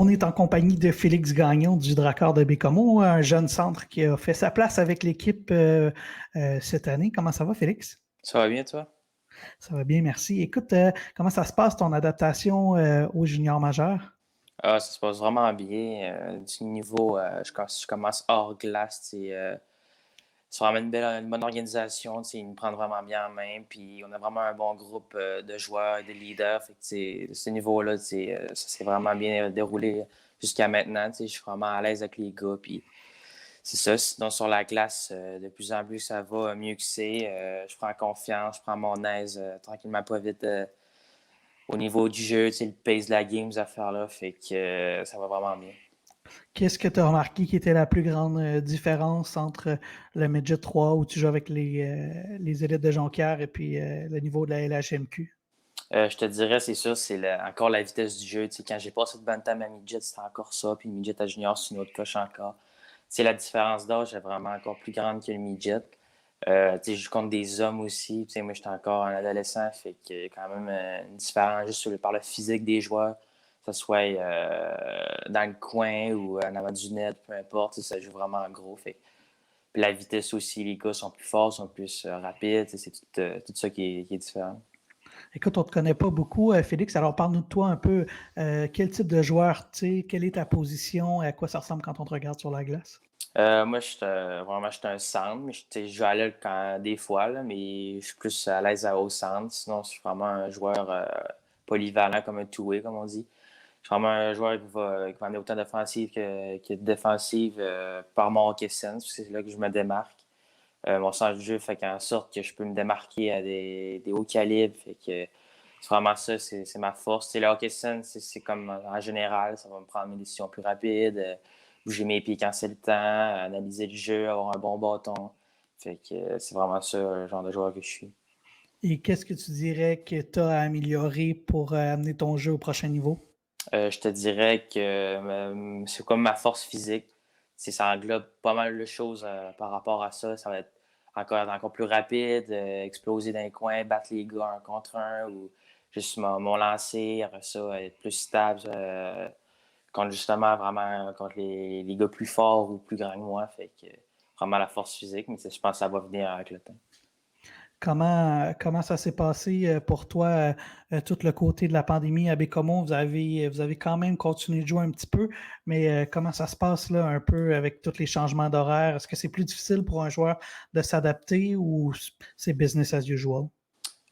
On est en compagnie de Félix Gagnon du Drakkar de Bécomo, un jeune centre qui a fait sa place avec l'équipe cette année. Comment ça va, Félix? Ça va bien, toi? Ça va bien, merci. Écoute, comment ça se passe ton adaptation au junior majeur? Ah, ça se passe vraiment bien. Du niveau, je commence hors glace. C'est vraiment une bonne organisation. Ils me prennent vraiment bien en main. Puis on a vraiment un bon groupe de joueurs et de leaders. Fait que, ce niveau-là, ça s'est vraiment bien déroulé jusqu'à maintenant. Je suis vraiment à l'aise avec les gars. Puis c'est ça. Sinon, sur la glace, de plus en plus, ça va mieux que c'est. Je prends confiance, je prends mon aise tranquillement, pas vite. Au niveau du jeu, le pace de la game, ces affaires-là, fait que ça va vraiment bien. Qu'est-ce que tu as remarqué qui était la plus grande différence entre le Midget 3 où tu joues avec les élites de Jonquière et puis le niveau de la LHMQ? Je te dirais, c'est sûr, encore la vitesse du jeu. Quand j'ai passé de Bantam à Midget, c'était encore ça. Puis Midget à Junior, c'est une autre coche encore. La différence d'âge est vraiment encore plus grande que le Midget. Je joue contre des hommes aussi. Moi, j'étais encore un adolescent. Fait qu'il y a quand même une différence juste par le physique des joueurs. Que ce soit dans le coin ou en avant du net, peu importe. Ça joue vraiment en gros. Puis la vitesse aussi, les gars sont plus forts, sont plus rapides. C'est tout ça qui est différent. Écoute, on ne te connaît pas beaucoup, Félix. Alors, parle-nous de toi un peu. Quel type de joueur tu es? Quelle est ta position? À quoi ça ressemble quand on te regarde sur la glace? Moi, vraiment, je suis un centre. Mais je joue à l'aile des fois, là, mais je suis plus à l'aise au centre. Sinon, je suis vraiment un joueur polyvalent, comme un two-way, comme on dit. Je suis vraiment un joueur qui va amener autant d'offensive que de défensive par mon hockey sense. C'est là que je me démarque. Mon sens du jeu fait en sorte que je peux me démarquer à des hauts calibres. Fait que c'est vraiment ça, c'est ma force. Le hockey sense, c'est comme en général, ça va me prendre mes décisions plus rapides, bouger mes pieds quand c'est le temps, analyser le jeu, avoir un bon bâton. Fait que c'est vraiment ça, le genre de joueur que je suis. Et qu'est-ce que tu dirais que tu as à améliorer pour amener ton jeu au prochain niveau? Je te dirais que c'est comme ma force physique. Ça englobe pas mal de choses par rapport à ça. Ça va être encore plus rapide, exploser dans les coins, battre les gars un contre un ou juste mon lancer, après ça, être plus stable contre justement vraiment contre les gars plus forts ou plus grands que moi. Fait que vraiment la force physique, mais je pense que ça va venir avec le temps. Comment ça s'est passé pour toi, tout le côté de la pandémie à Bécomo? Vous avez quand même continué de jouer un petit peu, mais comment ça se passe là un peu avec tous les changements d'horaire? Est-ce que c'est plus difficile pour un joueur de s'adapter ou c'est business as usual?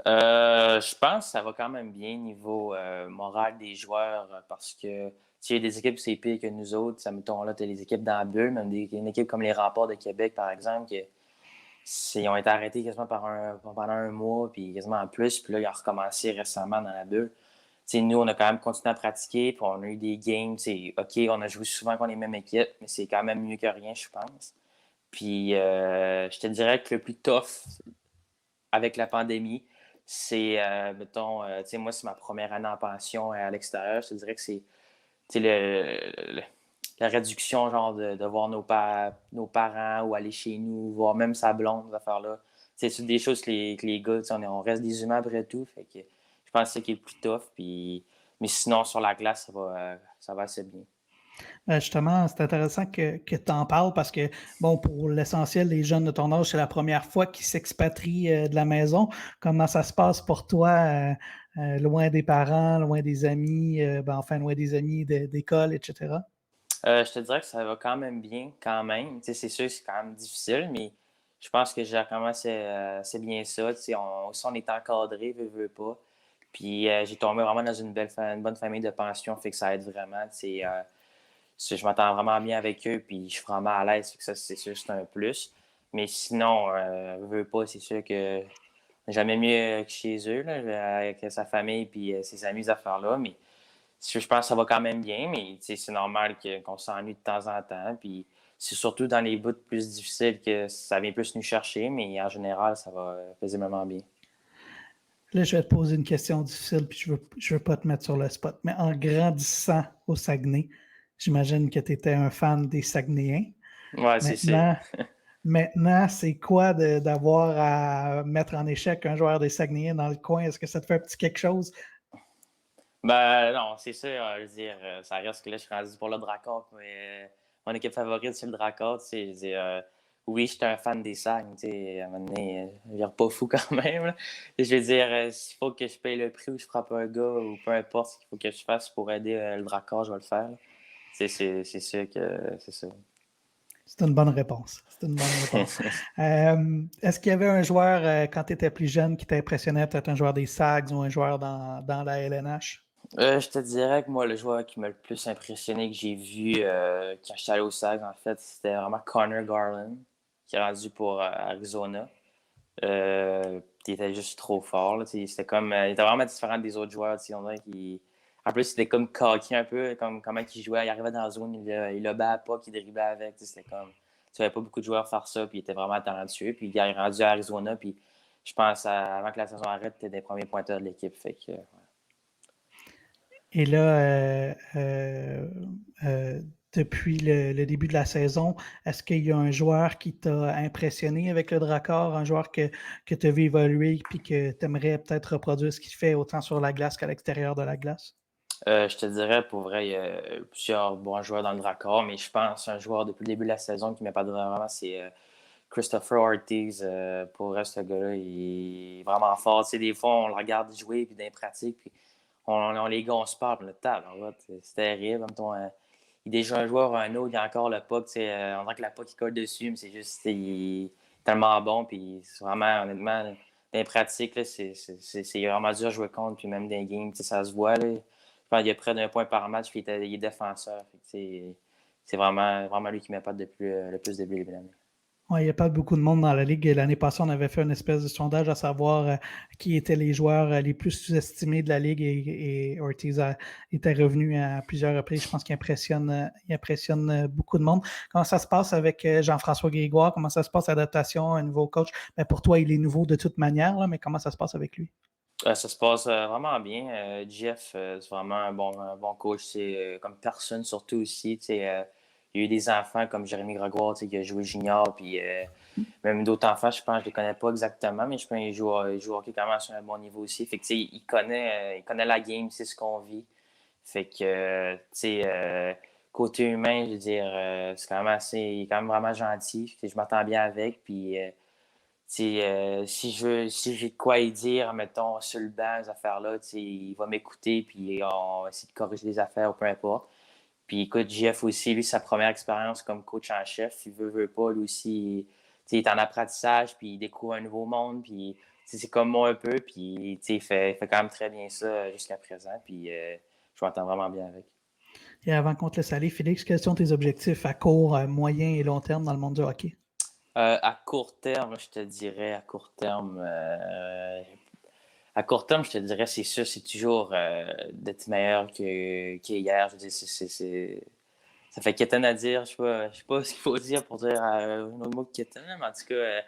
Je pense que ça va quand même bien niveau moral des joueurs parce que s'il y a des équipes c'est pire que nous autres, ça mettons là, tu as les équipes dans la bulle, même une équipe comme les Remparts de Québec, par exemple, ils ont été arrêtés quasiment pendant un mois, puis quasiment en plus, puis là, ils ont recommencé récemment dans la bulle. Nous, on a quand même continué à pratiquer, puis on a eu des games. OK, on a joué souvent contre les mêmes équipes, mais c'est quand même mieux que rien, je pense. Puis je te dirais que le plus tough avec la pandémie, c'est, mettons, moi, c'est ma première année en pension à l'extérieur. Je te dirais que c'est la réduction, genre, de voir nos parents ou aller chez nous, voir même sa blonde, ces affaires-là. C'est des choses que les gars, on reste des humains après tout. Fait que je pense que c'est ce qui est le plus tough. Mais sinon, sur la glace, ça va assez bien. Justement, c'est intéressant que tu en parles parce que, bon, pour l'essentiel des jeunes de ton âge, c'est la première fois qu'ils s'expatrient de la maison. Comment ça se passe pour toi, loin des parents, loin des amis, enfin, loin des amis d'école, etc.? Je te dirais que ça va quand même bien, quand même. C'est sûr, c'est quand même difficile, mais je pense que j'ai commencé assez bien ça. On est encadré, veut pas. Puis j'ai tombé vraiment dans une bonne famille de pension, fait que ça aide vraiment. Je m'entends vraiment bien avec eux, puis je suis vraiment à l'aise, fait que ça, c'est sûr, c'est un plus. Mais sinon, veut pas, c'est sûr que jamais mieux que chez eux, là, avec sa famille puis ses amis, ces affaires-là. Mais je pense que ça va quand même bien, mais c'est normal qu'on s'ennuie de temps en temps. Puis c'est surtout dans les bouts plus difficiles que ça vient plus nous chercher, mais en général, ça va paisiblement bien. Là, je vais te poser une question difficile, puis je veux pas te mettre sur le spot. Mais en grandissant au Saguenay, j'imagine que tu étais un fan des Saguenayens. Ouais, c'est. Maintenant, c'est quoi d'avoir à mettre en échec un joueur des Saguenayens dans le coin? Est-ce que ça te fait un petit quelque chose? Ben non, c'est sûr, je veux dire, ça reste que là, je suis rendu pour le Drakkar, mais mon équipe favorite, c'est le Drakkar, tu sais, je veux dire, oui, j'étais un fan des Sags, tu sais, à un moment donné, je vire pas fou quand même, là. Je veux dire, s'il faut que je paye le prix ou je frappe un gars, ou peu importe ce qu'il faut que je fasse pour aider le Drakkar, je vais le faire, là. C'est sûr que c'est ça. C'est une bonne réponse. C'est une bonne réponse. Est-ce qu'il y avait un joueur, quand tu étais plus jeune, qui t'impressionnait, peut-être un joueur des Sags ou un joueur dans la LNH? Je te dirais que moi, le joueur qui m'a le plus impressionné que j'ai vu quand j'étais allé au SAG, en fait, c'était vraiment Connor Garland, qui est rendu pour Arizona. Il était juste trop fort. Là, c'était comme, il était vraiment différent des autres joueurs. On dirait en plus, c'était comme cocky un peu, comme comment il jouait. Il arrivait dans la zone, il le bat pas, il driblait avec. C'était comme, tu n'avais pas beaucoup de joueurs faire ça, puis il était vraiment talentueux. Puis il est rendu à Arizona, puis je pense, avant que la saison arrête, il était des premiers pointeurs de l'équipe. Fait que, ouais. Et là, depuis le début de la saison, est-ce qu'il y a un joueur qui t'a impressionné avec le Drakkar, un joueur que tu as vu évoluer et que tu aimerais peut-être reproduire ce qu'il fait autant sur la glace qu'à l'extérieur de la glace? Je te dirais, pour vrai, il y a plusieurs bons joueurs dans le Drakkar, mais je pense un joueur depuis le début de la saison qui m'a pas donné vraiment, c'est Christopher Ortiz. Pour vrai, ce gars-là, il est vraiment fort. Tu sais, des fois, on le regarde jouer, puis dans les pratiques, puis les gars, on se parle, puis le table, c'est terrible. En même temps, il est déjà un joueur, un autre, il a encore le puck. On dirait que la puck, il colle dessus, mais c'est juste, il est tellement bon, puis c'est vraiment, honnêtement, dans les pratiques, là, c'est vraiment dur à jouer contre, puis même dans les games, ça se voit, là. Je pense qu'il y a près d'un point par match, puis il est défenseur. C'est vraiment, vraiment lui qui m'épate le plus depuis le début de l'année. Ouais, il n'y a pas beaucoup de monde dans la Ligue. L'année passée, on avait fait une espèce de sondage à savoir qui étaient les joueurs les plus sous-estimés de la Ligue et Ortiz était revenu à plusieurs reprises. Je pense qu'il impressionne beaucoup de monde. Comment ça se passe avec Jean-François Grégoire? Comment ça se passe l'adaptation à un nouveau coach? Ben, pour toi, il est nouveau de toute manière, là, mais comment ça se passe avec lui? Ça se passe vraiment bien. Jeff, c'est vraiment un bon coach. C'est comme personne, surtout aussi. Il y a eu des enfants comme Jérémy Gregoire qui a joué junior, puis même d'autres enfants, je pense, je les connais pas exactement, mais je pense qu'ils jouent au hockey quand même sur un bon niveau aussi. Fait que, il connaît la game, c'est ce qu'on vit. Fait que, côté humain, je veux dire, c'est quand même il est quand même vraiment gentil. Je m'entends bien avec, puis si j'ai de quoi y dire, mettons, sur le banc, ces affaires-là, il va m'écouter, puis on va essayer de corriger les affaires, ou peu importe. Puis écoute, Jeff aussi, lui, sa première expérience comme coach en chef, il veut pas, lui aussi, il est en apprentissage, puis il découvre un nouveau monde, puis c'est comme moi un peu, puis il fait quand même très bien ça jusqu'à présent, puis je m'entends vraiment bien avec. Et avant qu'on te laisse aller, Félix, quels sont tes objectifs à court, moyen et long terme dans le monde du hockey? À court terme, je te dirais, à court terme, je te dirais, c'est sûr, c'est toujours d'être meilleur qu'hier. Je veux dire, ça fait quétaine à dire. Je sais pas ce qu'il faut dire pour dire un autre mot que quétaine, mais en tout cas,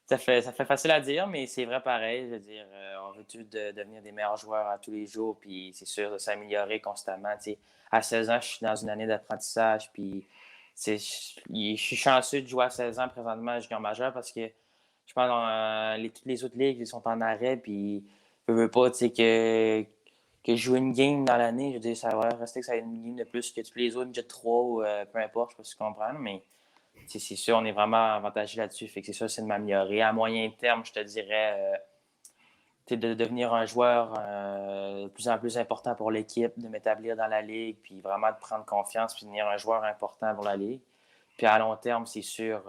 ça fait facile à dire, mais c'est vrai pareil. Je veux dire, on veut tous devenir des meilleurs joueurs à tous les jours, puis c'est sûr de s'améliorer constamment. Tu sais, à 16 ans, je suis dans une année d'apprentissage, puis je suis chanceux de jouer à 16 ans présentement à junior majeur parce que je pense que toutes les autres ligues ils sont en arrêt, puis je veux pas, tu sais, que je joue une game dans l'année, je veux dire, ça va rester que ça ait une game de plus que tous les autres, jet 3 ou peu importe, je sais pas si tu comprends, mais c'est sûr, on est vraiment avantagé là-dessus. Fait que c'est sûr, c'est de m'améliorer. À moyen terme, je te dirais de devenir un joueur de plus en plus important pour l'équipe, de m'établir dans la ligue, puis vraiment de prendre confiance, puis devenir un joueur important pour la ligue. Puis à long terme, c'est sûr,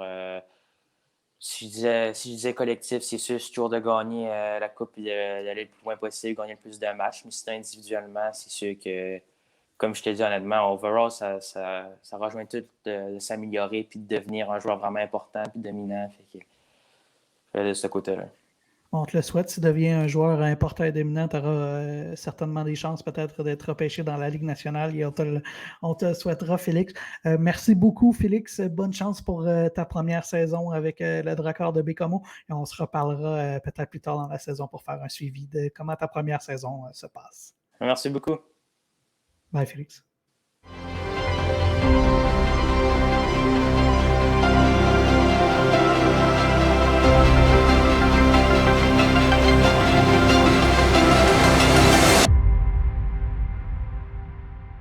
si je disais collectif, c'est sûr, c'est toujours de gagner la Coupe et d'aller le plus loin possible, gagner le plus de matchs. Mais si c'est individuellement, c'est sûr que, comme je te dis honnêtement, overall, ça rejoint tout de s'améliorer puis de devenir un joueur vraiment important puis dominant. Fait que, de ce côté-là. On te le souhaite. Si tu deviens un joueur important et dominant, tu auras certainement des chances peut-être d'être repêché dans la Ligue nationale et on te le souhaitera, Félix. Merci beaucoup, Félix. Bonne chance pour ta première saison avec le Drakkar de Bécomo et on se reparlera peut-être plus tard dans la saison pour faire un suivi de comment ta première saison se passe. Merci beaucoup. Bye, Félix.